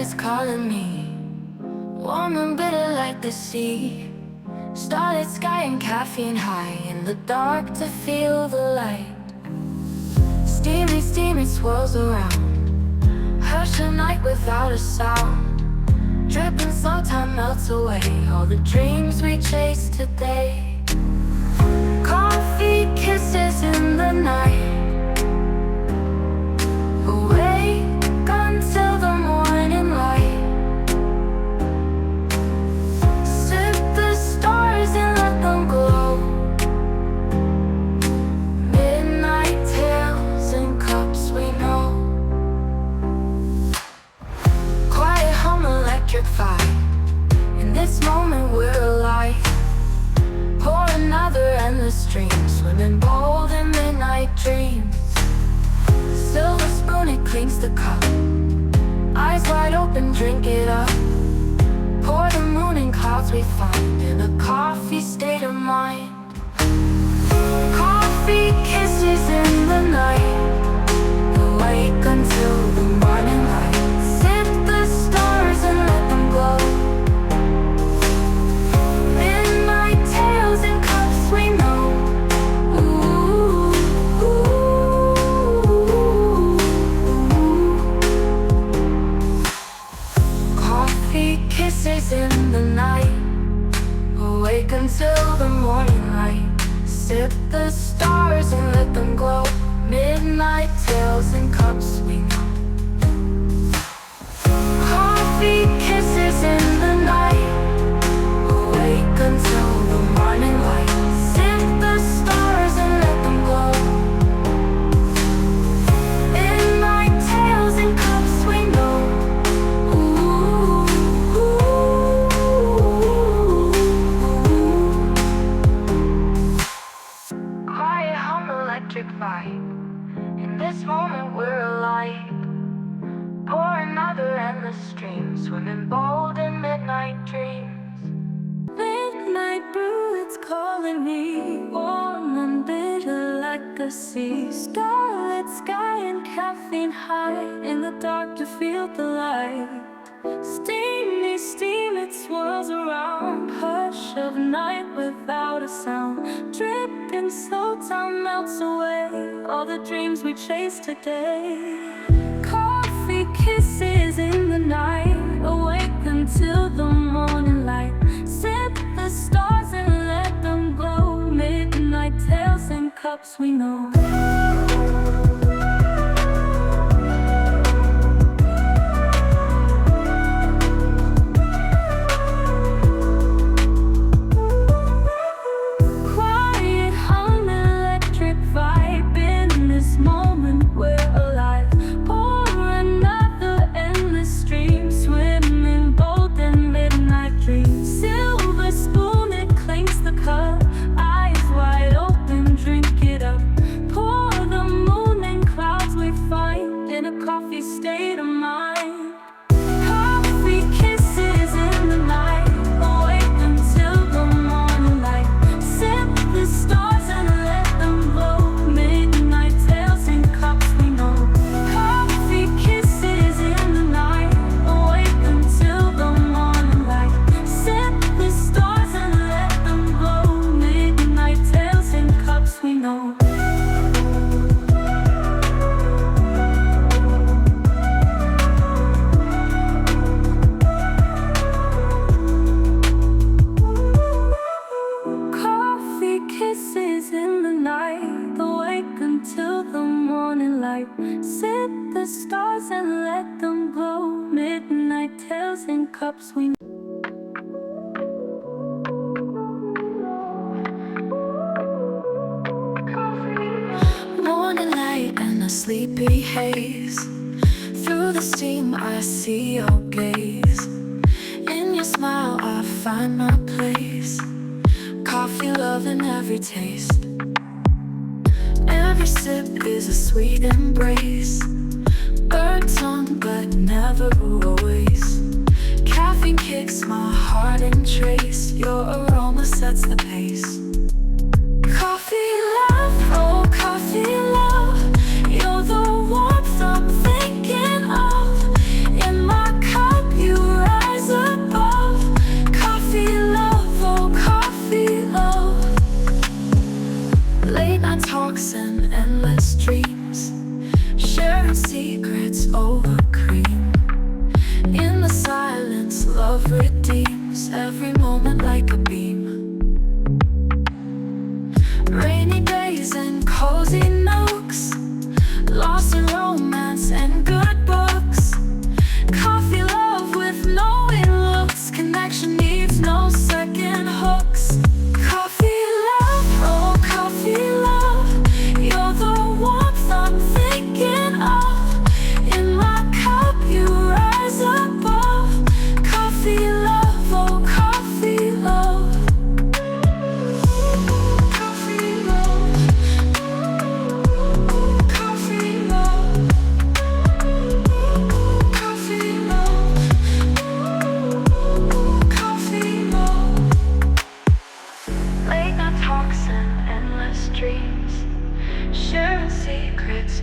is calling me, warm and bitter like the sea. Starlit sky and caffeine high, in the dark to feel the light. Steamy, steamy swirls around, hush the night without a sound. Dripping slow, time melts away all the dreams we chased today. Coffee kisses in the night, awake until the morning light. Sip the stars and let them glow. Midnight tales in cups we know. Quiet hum, electric fire. In this moment we're alive. Pour another endless stream, swimming bold in midnight dreams. Silver spoon, it cleans the cup. Eyes wide open, drink it up. Pour the moon and clouds we find in a coffee state of mind. Coffee kisses in the night, awake until the morning light. Sip the stars and let them glow. Midnight tales in cups we know. Ooh, coffee kisses in the night, awake until the morning light. Sip the stars and let them glow. Midnight tales in cups we know. Coffee kisses in the night, awake until the morning light. Sip the stars and let them glow. Midnight tales in cups we know. Quiet hum, electric vibe. In this moment we're alive. Pour another endless stream, swimming bold in midnight dreams. Midnight brew, it's calling me, warm and bitter like the sea. Starlit sky and caffeine high, in the dark to feel the light. Steamy steam, it swirls around, hush of night without a sound. Dripping slow, time melts away all the dreams we chased today. Coffee kisses in the night, awake until the morning light. Sip the stars and let them glow. Midnight tales in cups we know. Quiet hum, electric vibe. In this moment we're alive. Pour another endless stream, swimming bold in midnight dreams. Silver spoon, it clinks the cup. Eyes wide open, drink it up. Pour the moon and clouds we find in a coffee state of mind. Coffee kisses in the night, awake until the morning light. Sip the stars and let them glow. Midnight tales in cups we know. Coffee kisses in the night, awake until the morning light. Sip the stars and let them glow. Midnight tales in cups we know. Coffee kisses in the night, awake until the morning light. Sip the stars and let them glow. Midnight tales in cups we know. Morning light and a sleepy haze. Through the steam I see your gaze. In your smile I find my place. Coffee, love in every taste. Every sip is a sweet embrace. Bird tongue but never always. Caffeine kicks my heart in trace. Your aroma sets the pace. Coffee love, oh coffee love. You're the warmth I'm thinking of. In my cup love redeems every moment like a beam. Rainy days and cozy nooks, lost in romance and good books. Coffee love with knowing looks, connection needs no second hooks. Coffee love, oh coffee love, you're the warmth I'm thinking of. In my cup you rise above. Coffee love, oh coffee love. Coffee love, coffee love, coffee love, coffee love. Late night talks and endless dreams, sharing secrets.